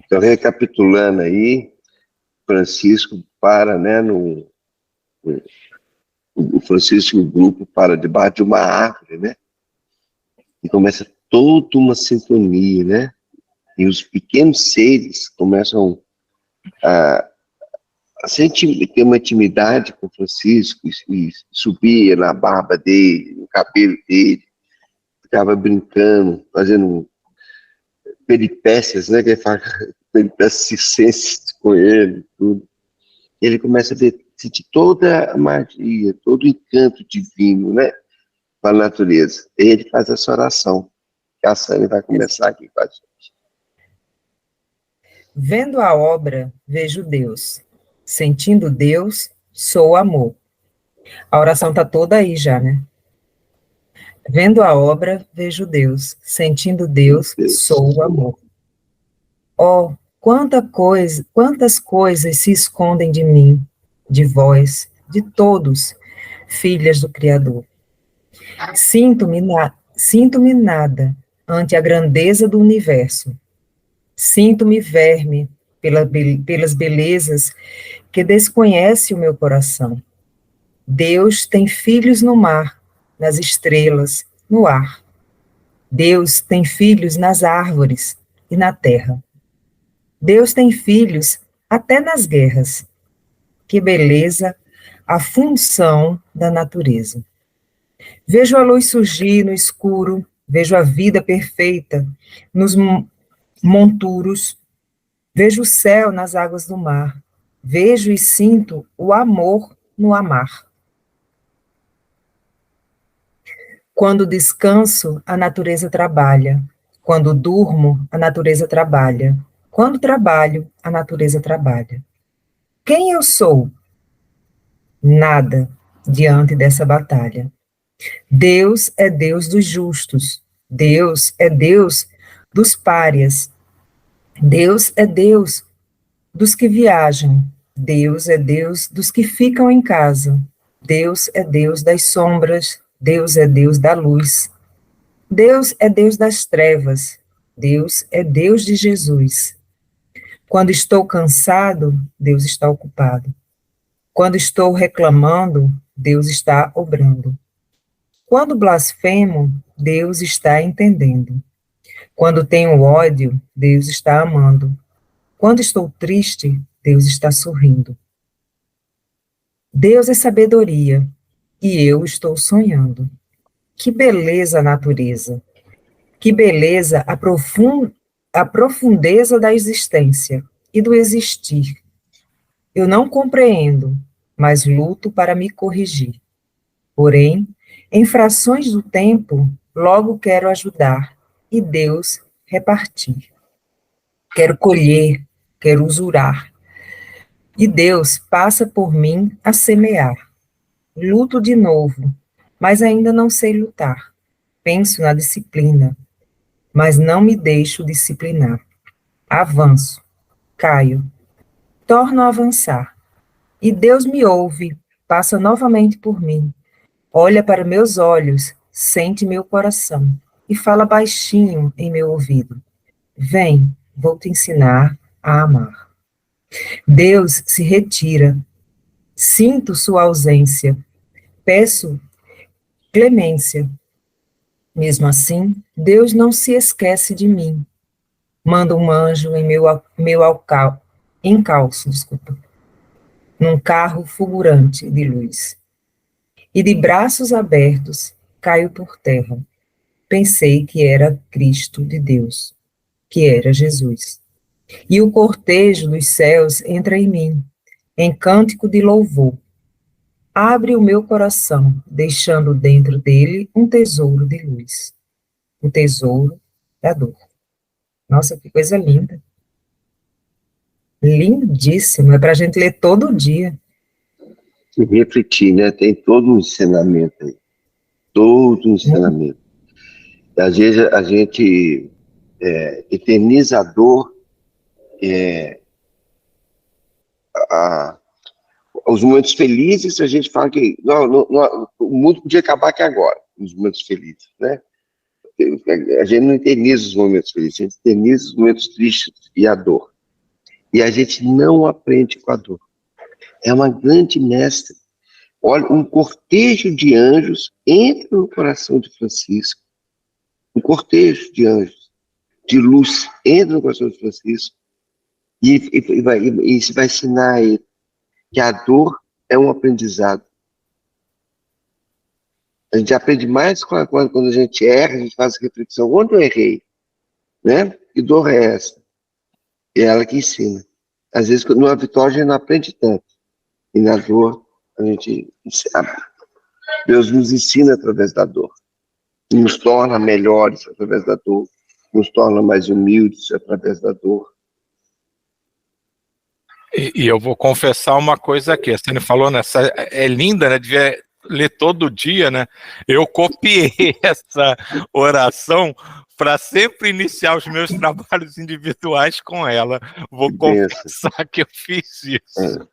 Então, recapitulando aí, Francisco para, né, o Francisco e o grupo para debaixo de uma árvore, né? E começa toda uma sintonia, né? E os pequenos seres começam a ter uma intimidade com o Francisco e subia na barba dele, no cabelo dele, ficava brincando, fazendo peripécias, né? Que ele fala, peripécias circenses com ele, tudo. E ele começa a sentir toda a magia, todo o encanto divino, né? Com a natureza. E ele faz essa oração, que a Sânia vai começar aqui com a gente. Vendo a obra, vejo Deus. Sentindo Deus, sou amor. A oração está toda aí já, né? Vendo a obra, vejo Deus. Sentindo Deus, sou o amor. Oh, quantas coisas se escondem de mim, de vós, de todos, filhas do Criador. Sinto-me nada ante a grandeza do universo. Sinto-me verme pelas belezas que desconhece o meu coração. Deus tem filhos no mar, nas estrelas, no ar. Deus tem filhos nas árvores e na terra. Deus tem filhos até nas guerras. Que beleza a função da natureza. Vejo a luz surgir no escuro, vejo a vida perfeita nos monturos, vejo o céu nas águas do mar, vejo e sinto o amor no amar. Quando descanso, a natureza trabalha. Quando durmo, a natureza trabalha. Quando trabalho, a natureza trabalha. Quem eu sou? Nada diante dessa batalha. Deus é Deus dos justos. Deus é Deus dos párias. Deus é Deus dos que viajam. Deus é Deus dos que ficam em casa. Deus é Deus das sombras. Deus é Deus da luz. Deus é Deus das trevas. Deus é Deus de Jesus. Quando estou cansado, Deus está ocupado. Quando estou reclamando, Deus está obrando. Quando blasfemo, Deus está entendendo. Quando tenho ódio, Deus está amando. Quando estou triste, Deus está sorrindo. Deus é sabedoria, e eu estou sonhando. Que beleza a natureza! Que beleza a profundeza da existência e do existir. Eu não compreendo, mas luto para me corrigir. Porém, em frações do tempo, logo quero ajudar e Deus repartir. Quero colher, quero usurar. E Deus passa por mim a semear. Luto de novo, mas ainda não sei lutar. Penso na disciplina, mas não me deixo disciplinar. Avanço, caio, torno a avançar. E Deus me ouve, passa novamente por mim. Olha para meus olhos, sente meu coração e fala baixinho em meu ouvido. Vem, vou te ensinar a amar. Deus se retira. Sinto sua ausência. Peço clemência. Mesmo assim, Deus não se esquece de mim. Manda um anjo em encalço, num carro fulgurante de luz. E de braços abertos, caio por terra. Pensei que era Cristo de Deus, que era Jesus. E o cortejo dos céus entra em mim, em cântico de louvor. Abre o meu coração, deixando dentro dele um tesouro de luz. O tesouro da dor. Nossa, que coisa linda. Lindíssimo, é para a gente ler todo dia. E refletir, né? Tem todo um ensinamento aí. Todo um ensinamento. Às vezes a gente eterniza a dor, os momentos felizes, a gente fala que o mundo podia acabar aqui agora, os momentos felizes, né? A gente não eterniza os momentos felizes, a gente eterniza os momentos tristes e a dor. E a gente não aprende com a dor. É uma grande mestra. Olha, um cortejo de anjos entra no coração de Francisco. Um cortejo de anjos, de luz, entra no coração de Francisco e vai ensinar a ele que a dor é um aprendizado. A gente aprende mais quando a gente erra, a gente faz reflexão. Onde eu errei? Né? Que dor é essa? É ela que ensina. Às vezes, numa vitória, a gente não aprende tanto. E na dor, a gente... Deus nos ensina através da dor. Nos torna melhores através da dor. Nos torna mais humildes através da dor. E eu vou confessar uma coisa aqui. Você me falou nessa... É linda, né? Devia ler todo dia, né? Eu copiei essa oração para sempre iniciar os meus trabalhos individuais com ela. Vou confessar que eu fiz isso.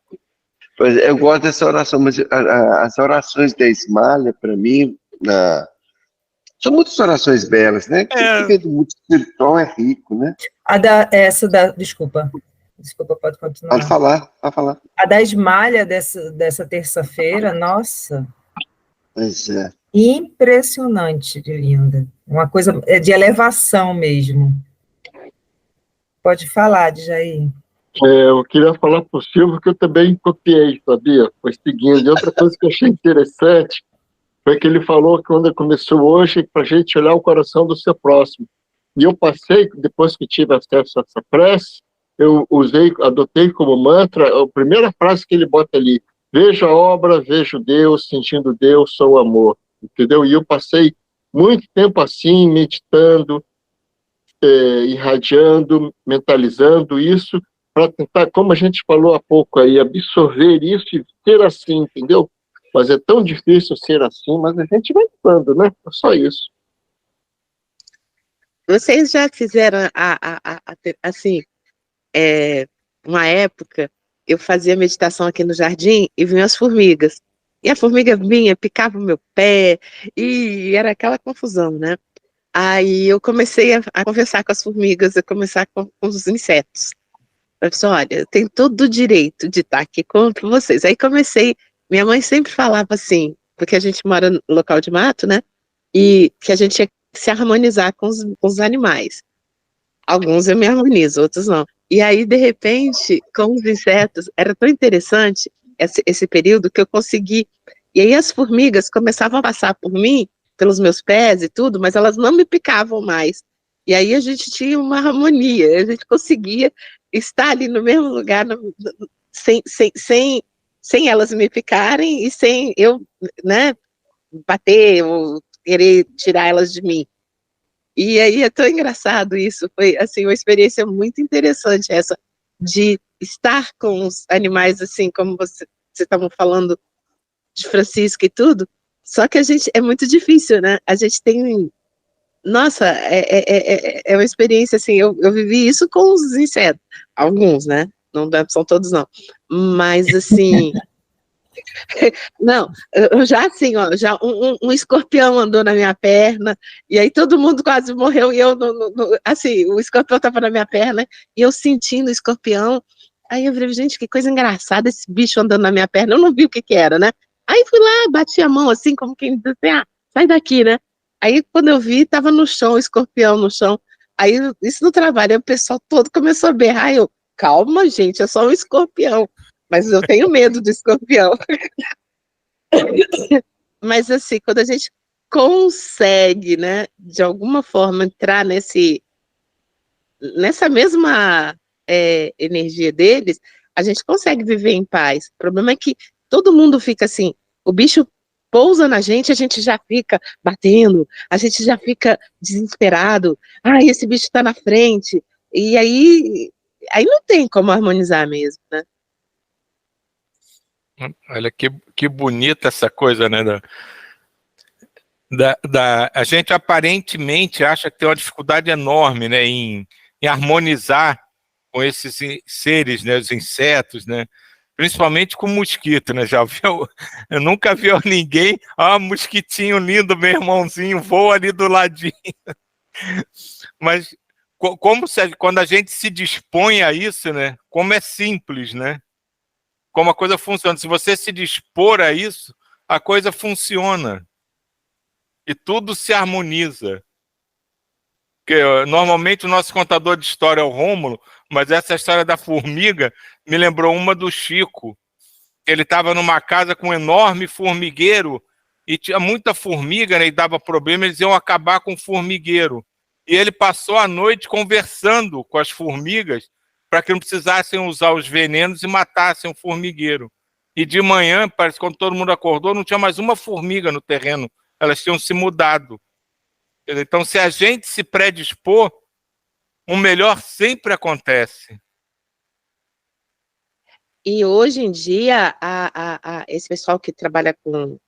Pois eu gosto dessa oração, mas as orações da Ismália, para mim, são muitas orações belas, né? Que vem do mundo espiritual é rico, né? Desculpa, pode continuar. Pode falar. A da Ismália dessa terça-feira, nossa. Pois é. Impressionante de linda. Uma coisa de elevação mesmo. Pode falar, Djair. Eu queria falar para o Silvio que eu também copiei, sabia? Foi seguindo. E outra coisa que eu achei interessante foi que ele falou que quando começou hoje, para a gente olhar o coração do seu próximo. E eu passei, depois que tive acesso a essa prece, eu adotei como mantra a primeira frase que ele bota ali: vejo a obra, vejo Deus, sentindo Deus, sou o amor. Entendeu? E eu passei muito tempo assim, meditando, irradiando, mentalizando isso, para tentar, como a gente falou há pouco aí, absorver isso e ser assim, entendeu? Mas é tão difícil ser assim, mas a gente vai tentando, né? É só isso. Vocês já fizeram, assim, uma época, eu fazia meditação aqui no jardim e vinham as formigas. E a formiga vinha, picava o meu pé, e era aquela confusão, né? Aí eu comecei a conversar com as formigas, a conversar com os insetos. Eu disse, olha, eu tenho todo o direito de estar aqui com vocês. Aí comecei, minha mãe sempre falava assim, porque a gente mora no local de mato, né? E que a gente tinha que se harmonizar com os animais. Alguns eu me harmonizo, outros não. E aí, de repente, com os insetos, era tão interessante esse período que eu consegui. E aí as formigas começavam a passar por mim, pelos meus pés e tudo, mas elas não me picavam mais. E aí a gente tinha uma harmonia, a gente conseguia estar ali no mesmo lugar, sem elas me picarem e sem eu, né, bater ou querer tirar elas de mim. E aí é tão engraçado isso, foi assim, uma experiência muito interessante essa, de estar com os animais, assim, como você estava falando de Francisco e tudo, só que a gente, é muito difícil, né, a gente tem, nossa, é uma experiência, assim, eu vivi isso com os insetos, alguns, né, não são todos não, mas assim... Não, eu já assim, ó, já um escorpião andou na minha perna, e aí todo mundo quase morreu, e eu, assim, o escorpião estava na minha perna, e eu sentindo o escorpião, aí eu falei, gente, que coisa engraçada, esse bicho andando na minha perna, eu não vi o que era, né? Aí fui lá, bati a mão assim, como quem diz assim, sai daqui, né? Aí quando eu vi, tava no chão, o escorpião no chão, aí isso no trabalho, aí o pessoal todo começou a berrar, eu, calma, gente, é só um escorpião. Mas eu tenho medo do escorpião. Mas assim, quando a gente consegue, né, de alguma forma entrar nessa mesma energia deles, a gente consegue viver em paz. O problema é que todo mundo fica assim, o bicho pousa na gente, a gente já fica batendo, a gente já fica desesperado, esse bicho tá na frente, e aí não tem como harmonizar mesmo, né? Olha que bonita essa coisa, né? A gente aparentemente acha que tem uma dificuldade enorme, né, em harmonizar com esses seres, né, os insetos, né? Principalmente com mosquito, né? Já viu? Eu nunca vi ninguém, mosquitinho lindo, meu irmãozinho, voa ali do ladinho. Mas quando a gente se dispõe a isso, né? Como é simples, né? Como a coisa funciona. Se você se dispor a isso, a coisa funciona. E tudo se harmoniza. Porque, normalmente o nosso contador de história é o Rômulo, mas essa história da formiga me lembrou uma do Chico. Ele estava numa casa com um enorme formigueiro e tinha muita formiga, né, e dava problema, eles iam acabar com o formigueiro. E ele passou a noite conversando com as formigas para que não precisassem usar os venenos e matassem o formigueiro. E de manhã, parece que quando todo mundo acordou, não tinha mais uma formiga no terreno. Elas tinham se mudado. Então, se a gente se predispor, o melhor sempre acontece. E hoje em dia, esse pessoal que trabalha com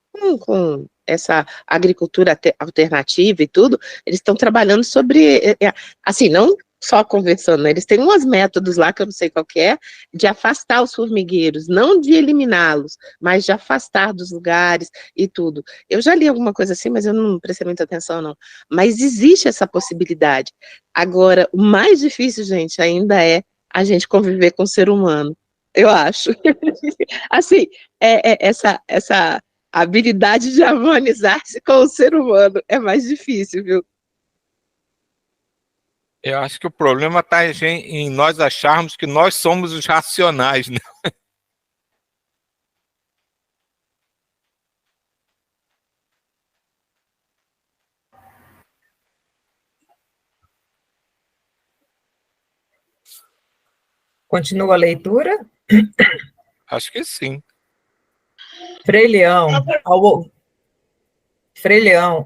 essa agricultura alternativa e tudo, eles estão trabalhando sobre, assim, não só conversando, né? Eles têm uns métodos lá, que eu não sei qual que é, de afastar os formigueiros, não de eliminá-los, mas de afastar dos lugares e tudo. Eu já li alguma coisa assim, mas eu não prestei muita atenção, não. Mas existe essa possibilidade. Agora, o mais difícil, gente, ainda é a gente conviver com o ser humano, eu acho. Assim, essa habilidade de harmonizar-se com o ser humano é mais difícil, viu? Eu acho que o problema está em nós acharmos que nós somos os racionais, né? Continua a leitura. Acho que sim. Frei Leão,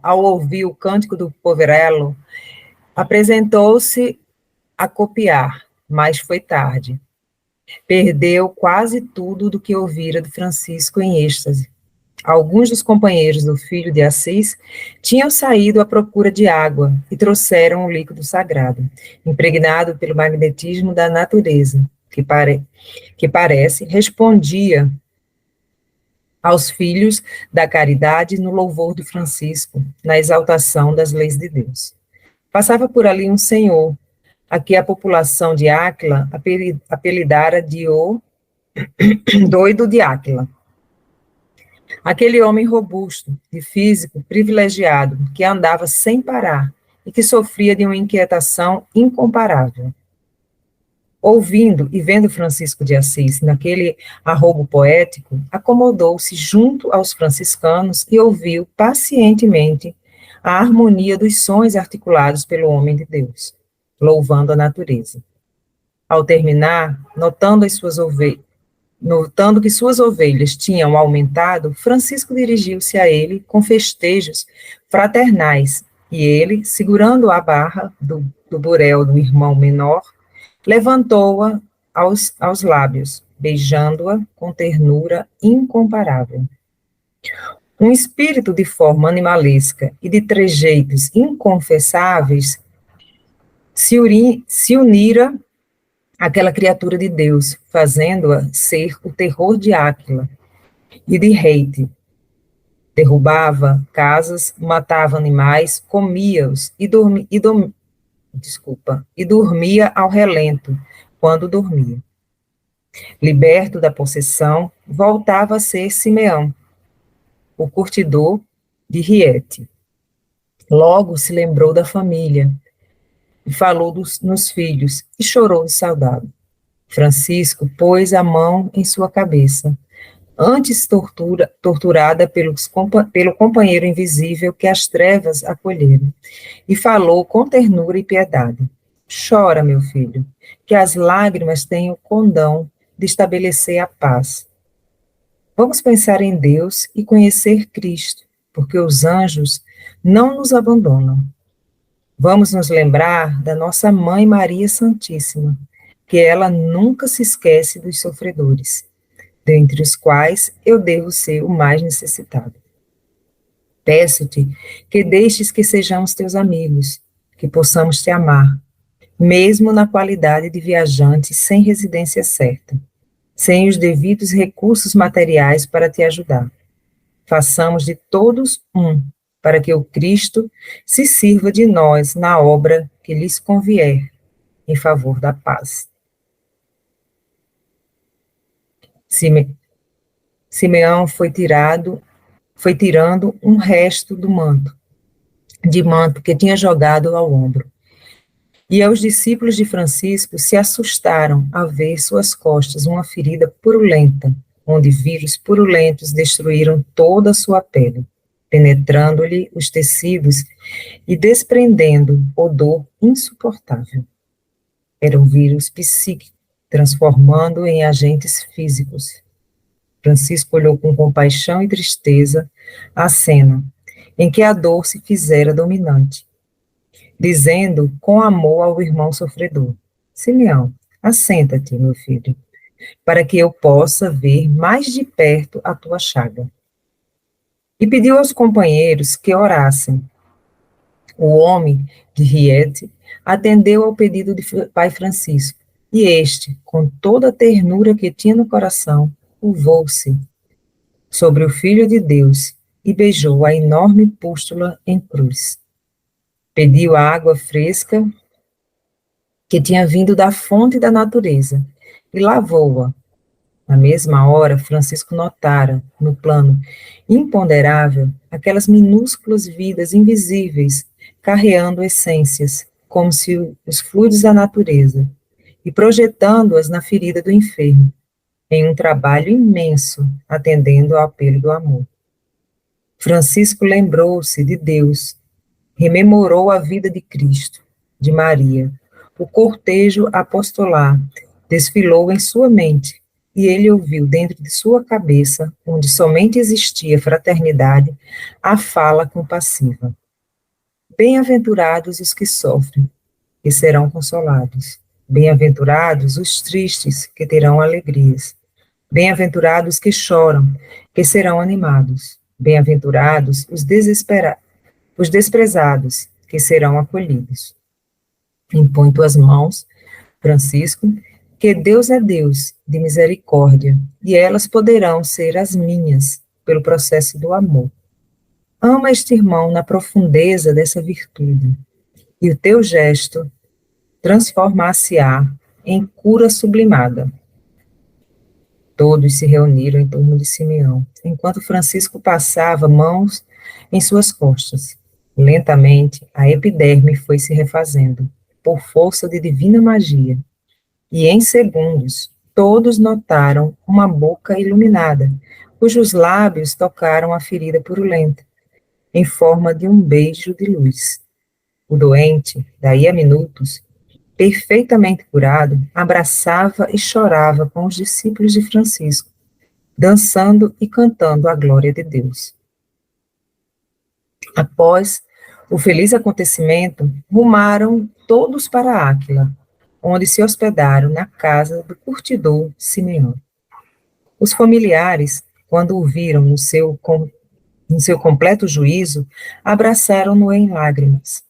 ao ouvir o cântico do poverello, apresentou-se a copiar, mas foi tarde. Perdeu quase tudo do que ouvira de Francisco em êxtase. Alguns dos companheiros do filho de Assis tinham saído à procura de água e trouxeram o líquido sagrado, impregnado pelo magnetismo da natureza, que parece respondia aos filhos da caridade no louvor de Francisco, na exaltação das leis de Deus. Passava por ali um senhor, a que a população de Áquila apelidara de o doido de Áquila. Aquele homem robusto, de físico privilegiado, que andava sem parar e que sofria de uma inquietação incomparável. Ouvindo e vendo Francisco de Assis naquele arrobo poético, acomodou-se junto aos franciscanos e ouviu pacientemente a harmonia dos sons articulados pelo homem de Deus, louvando a natureza. Ao terminar, notando que suas ovelhas tinham aumentado, Francisco dirigiu-se a ele com festejos fraternais, e ele, segurando a barra do burel do irmão menor, levantou-a aos lábios, beijando-a com ternura incomparável. Um espírito de forma animalesca e de trejeitos inconfessáveis se unira àquela criatura de Deus, fazendo-a ser o terror de Áquila e de Reite. Derrubava casas, matava animais, comia-os e dormia ao relento, quando dormia. Liberto da possessão, voltava a ser Simeão, o curtidor de Riete. Logo se lembrou da família, e falou nos filhos, e chorou de saudade. Francisco pôs a mão em sua cabeça, antes torturada pelo companheiro invisível que as trevas acolheram, e falou com ternura e piedade. Chora, meu filho, que as lágrimas têm o condão de estabelecer a paz. Vamos pensar em Deus e conhecer Cristo, porque os anjos não nos abandonam. Vamos nos lembrar da nossa Mãe Maria Santíssima, que ela nunca se esquece dos sofredores, dentre os quais eu devo ser o mais necessitado. Peço-te que deixes que sejamos teus amigos, que possamos te amar, mesmo na qualidade de viajante sem residência certa, sem os devidos recursos materiais para te ajudar. Façamos de todos para que o Cristo se sirva de nós na obra que lhes convier, em favor da paz. Simeão foi tirando um resto de manto que tinha jogado ao ombro. E aos discípulos de Francisco se assustaram a ver suas costas uma ferida purulenta, onde vírus purulentos destruíram toda a sua pele, penetrando-lhe os tecidos e desprendendo odor insuportável. Era um vírus psíquico, transformando em agentes físicos. Francisco olhou com compaixão e tristeza a cena em que a dor se fizera dominante, dizendo com amor ao irmão sofredor: Simeão, assenta-te, meu filho, para que eu possa ver mais de perto a tua chaga. E pediu aos companheiros que orassem. O homem de Riete atendeu ao pedido de pai Francisco, e este, com toda a ternura que tinha no coração, curvou-se sobre o Filho de Deus e beijou a enorme pústula em cruz. Pediu a água fresca que tinha vindo da fonte da natureza e lavou-a. Na mesma hora, Francisco notara, no plano imponderável, aquelas minúsculas vidas invisíveis carreando essências, como se os fluidos da natureza, e projetando-as na ferida do enfermo, em um trabalho imenso, atendendo ao apelo do amor. Francisco lembrou-se de Deus, rememorou a vida de Cristo, de Maria. O cortejo apostolar desfilou em sua mente, e ele ouviu dentro de sua cabeça, onde somente existia fraternidade, a fala compassiva. Bem-aventurados os que sofrem, que serão consolados. Bem-aventurados os tristes, que terão alegrias. Bem-aventurados que choram, que serão animados. Bem-aventurados os desprezados, que serão acolhidos. Impõe tuas mãos, Francisco, que Deus é Deus de misericórdia, e elas poderão ser as minhas, pelo processo do amor. Ama este irmão na profundeza dessa virtude, e o teu gesto transformar-se-á em cura sublimada. Todos se reuniram em torno de Simeão, enquanto Francisco passava mãos em suas costas. Lentamente, a epiderme foi se refazendo, por força de divina magia, e em segundos, todos notaram uma boca iluminada, cujos lábios tocaram a ferida purulenta, em forma de um beijo de luz. O doente, daí a minutos, perfeitamente curado, abraçava e chorava com os discípulos de Francisco, dançando e cantando a glória de Deus. Após o feliz acontecimento, rumaram todos para Áquila, onde se hospedaram na casa do curtidor Simeão. Os familiares, quando o viram no seu completo juízo, abraçaram-no em lágrimas.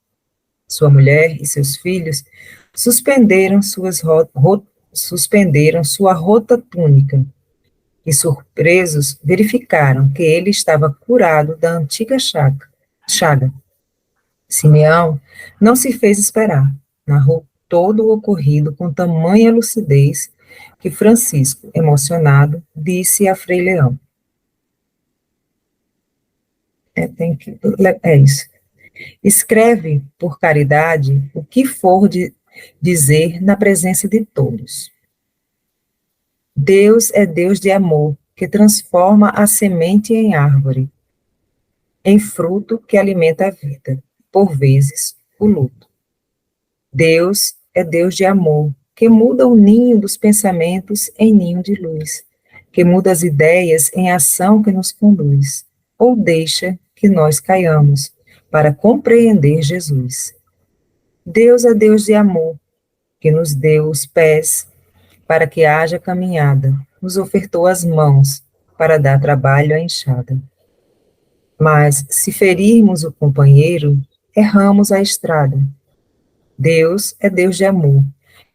Sua mulher e seus filhos suspenderam sua rota túnica e, surpresos, verificaram que ele estava curado da antiga chaga. Simeão não se fez esperar, narrou todo o ocorrido com tamanha lucidez que Francisco, emocionado, disse a Frei Leão: é isso. Escreve, por caridade, o que for de dizer na presença de todos. Deus é Deus de amor, que transforma a semente em árvore, em fruto que alimenta a vida, por vezes o luto. Deus é Deus de amor, que muda o ninho dos pensamentos em ninho de luz, que muda as ideias em ação que nos conduz, ou deixa que nós caiamos, para compreender Jesus. Deus é Deus de amor, que nos deu os pés para que haja caminhada, nos ofertou as mãos para dar trabalho à enxada. Mas, se ferirmos o companheiro, erramos a estrada. Deus é Deus de amor,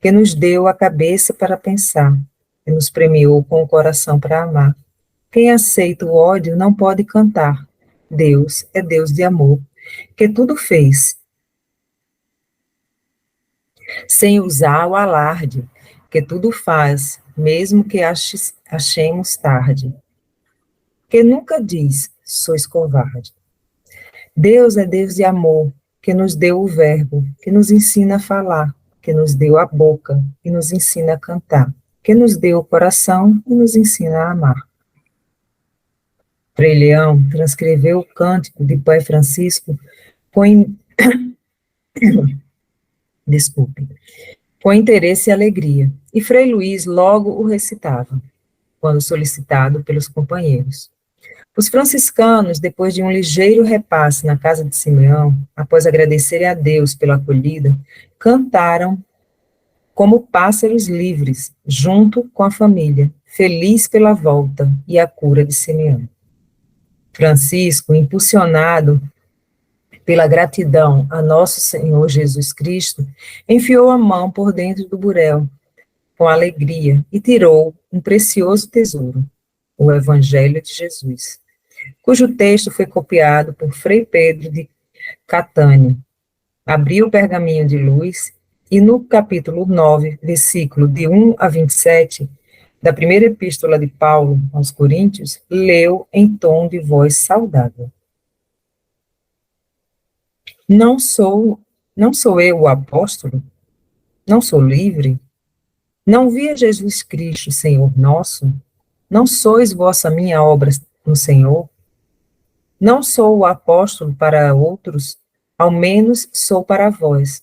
que nos deu a cabeça para pensar, que nos premiou com o coração para amar. Quem aceita o ódio não pode cantar. Deus é Deus de amor, que tudo fez. sem usar o alarde, que tudo faz, mesmo que achemos tarde. Que nunca diz, sois covarde. Deus é Deus de amor, que nos deu o verbo, que nos ensina a falar, que nos deu a boca e nos ensina a cantar, que nos deu o coração e nos ensina a amar. Frei Leão transcreveu o cântico de Pai Francisco desculpe, com interesse e alegria, e Frei Luís logo o recitava, quando solicitado pelos companheiros. Os franciscanos, depois de um ligeiro repasse na casa de Simeão, após agradecerem a Deus pela acolhida, cantaram como pássaros livres, junto com a família, feliz pela volta e a cura de Simeão. Francisco, impulsionado pela gratidão a nosso Senhor Jesus Cristo, enfiou a mão por dentro do burel, com alegria, e tirou um precioso tesouro, o Evangelho de Jesus, cujo texto foi copiado por Frei Pedro de Catânia. Abriu o pergaminho de luz e no capítulo 9, versículo de 1 a 27, da primeira epístola de Paulo aos Coríntios, leu em tom de voz saudável. Não sou eu o apóstolo? Não sou livre? Não vi a Jesus Cristo, Senhor nosso? Não sois vossa minha obra no Senhor? Não sou o apóstolo para outros, ao menos sou para vós,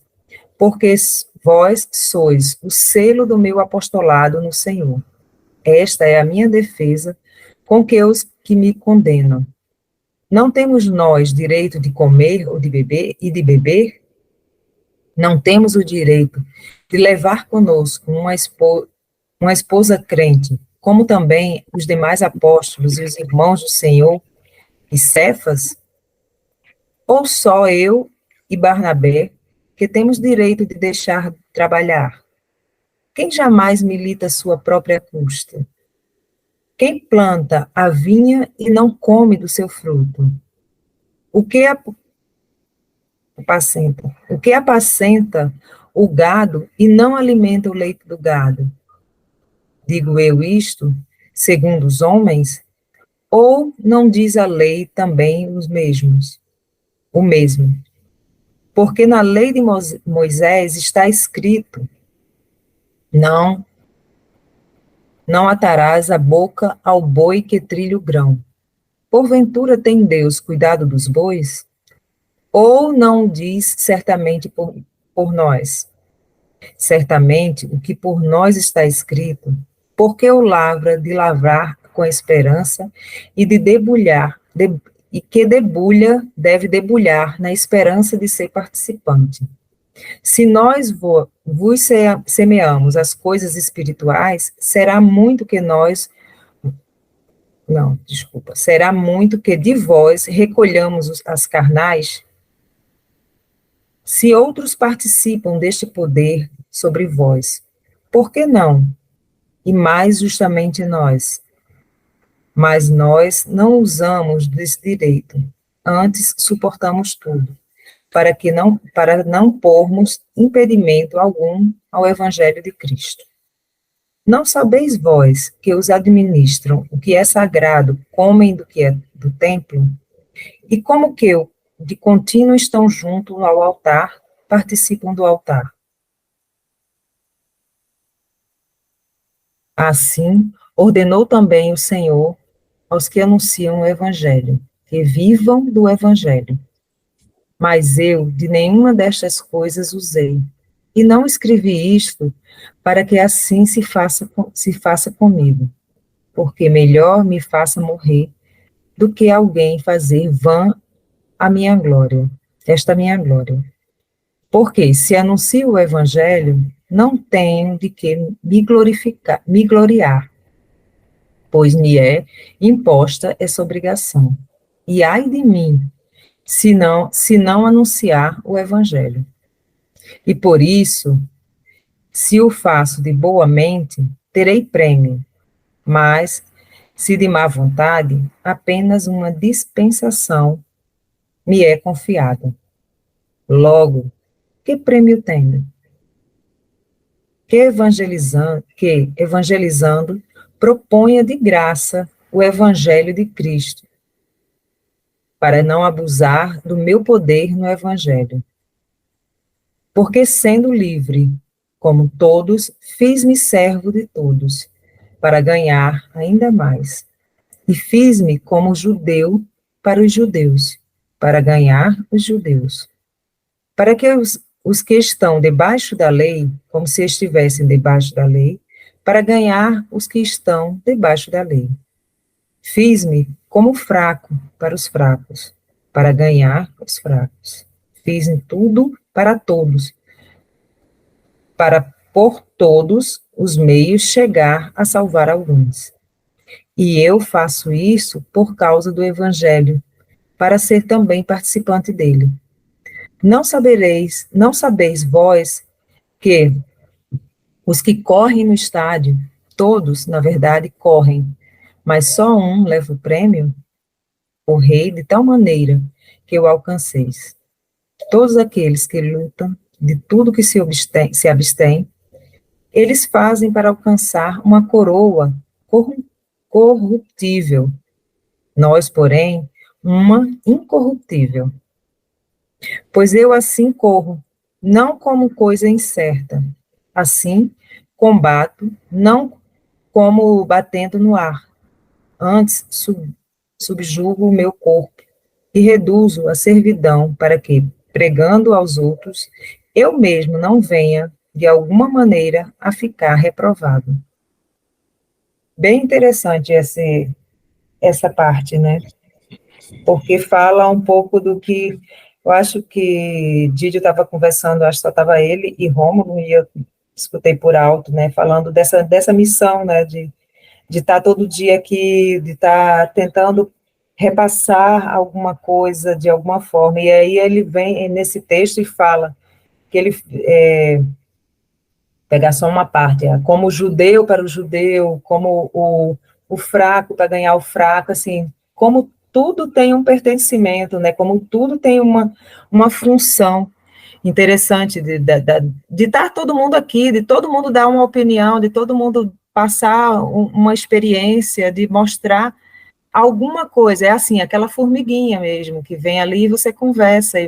porque vós sois o selo do meu apostolado no Senhor. Esta é a minha defesa com que os que me condenam. Não temos nós direito de comer ou de beber? Não temos o direito de levar conosco uma esposa crente, como também os demais apóstolos e os irmãos do Senhor e Cefas? Ou só eu e Barnabé, que temos direito de deixar de trabalhar? Quem jamais milita sua própria custa? Quem planta a vinha e não come do seu fruto? O que apacenta o gado e não alimenta o leite do gado? Digo eu isto, segundo os homens, ou não diz a lei também o mesmo? Porque na lei de Moisés está escrito: não atarás a boca ao boi que trilha o grão. Porventura tem Deus cuidado dos bois? Ou não diz certamente por nós? Certamente o que por nós está escrito, porque o lavra de lavrar com a esperança e de debulhar, e que deve debulhar na esperança de ser participante. Se nós vos semeamos as coisas espirituais, será muito que de vós recolhamos as carnais. Se outros participam deste poder sobre vós, por que não? E mais justamente nós. Mas nós não usamos desse direito, antes suportamos tudo, para não pormos impedimento algum ao Evangelho de Cristo. Não sabeis vós que os administram o que é sagrado comem do que é do templo? E como que de contínuo estão junto ao altar, participam do altar? Assim, ordenou também o Senhor aos que anunciam o Evangelho, que vivam do Evangelho. Mas eu de nenhuma destas coisas usei, e não escrevi isto para que assim se faça comigo, porque melhor me faça morrer do que alguém fazer vã esta minha glória. Porque se anuncio o Evangelho, não tenho de que me gloriar, pois me é imposta essa obrigação. E ai de mim, se não anunciar o Evangelho. E por isso, se o faço de boa mente, terei prêmio, mas, se de má vontade, apenas uma dispensação me é confiada. Logo, que prêmio tenho? evangelizando, proponha de graça o evangelho de Cristo, para não abusar do meu poder no evangelho. Porque sendo livre, como todos, fiz-me servo de todos, para ganhar ainda mais. E fiz-me como judeu para os judeus, para ganhar os judeus. Para que os que estão debaixo da lei, como se estivessem debaixo da lei, para ganhar os que estão debaixo da lei. Fiz-me como fraco para os fracos, para ganhar os fracos. Fiz-me tudo para todos, para por todos os meios chegar a salvar alguns. E eu faço isso por causa do Evangelho, para ser também participante dele. Não sabeis vós que os que correm no estádio, todos, na verdade, correm, mas só um leva o prêmio? Correi de tal maneira que o alcanceis. Todos aqueles que lutam de tudo que se abstém, eles fazem para alcançar uma coroa corruptível. Nós, porém, uma incorruptível. Pois eu assim corro, não como coisa incerta. Assim, combato, não como batendo no ar. Antes, subjugo o meu corpo e reduzo a servidão para que, pregando aos outros, eu mesmo não venha, de alguma maneira, a ficar reprovado. Bem interessante essa parte, né? Porque fala um pouco do que eu acho que Dídio estava conversando, acho que só estava ele e Rômulo, e eu escutei por alto, né, falando dessa missão, né, de estar todo dia aqui, de estar tentando repassar alguma coisa de alguma forma, e aí ele vem nesse texto e fala que ele, pegar só uma parte, como o judeu para o judeu, como o fraco para ganhar o fraco, assim, como tudo tem um pertencimento, né? Como tudo tem uma função interessante de estar todo mundo aqui, de todo mundo dar uma opinião, de todo mundo passar uma experiência, de mostrar alguma coisa. É assim, aquela formiguinha mesmo, que vem ali e você conversa,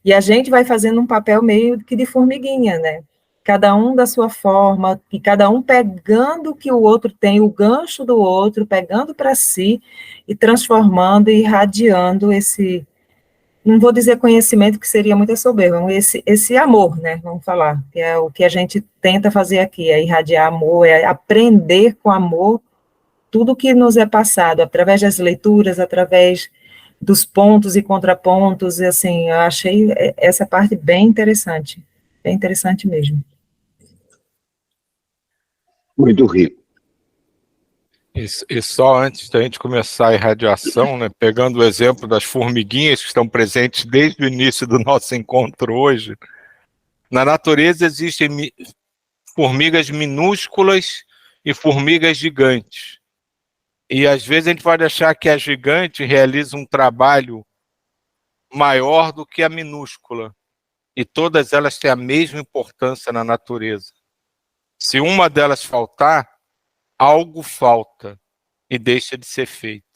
e a gente vai fazendo um papel meio que de formiguinha, né? Cada um da sua forma, e cada um pegando o que o outro tem, o gancho do outro, pegando para si e transformando e irradiando esse, não vou dizer conhecimento, que seria muita soberba, esse amor, né, vamos falar, que é o que a gente tenta fazer aqui, é irradiar amor, é aprender com amor tudo que nos é passado, através das leituras, através dos pontos e contrapontos, e assim, eu achei essa parte bem interessante mesmo. Muito rico. E só antes da gente começar a irradiação, né, pegando o exemplo das formiguinhas que estão presentes desde o início do nosso encontro hoje, na natureza existem formigas minúsculas e formigas gigantes. E às vezes a gente pode achar que a gigante realiza um trabalho maior do que a minúscula. E todas elas têm a mesma importância na natureza. Se uma delas faltar, algo falta e deixa de ser feito.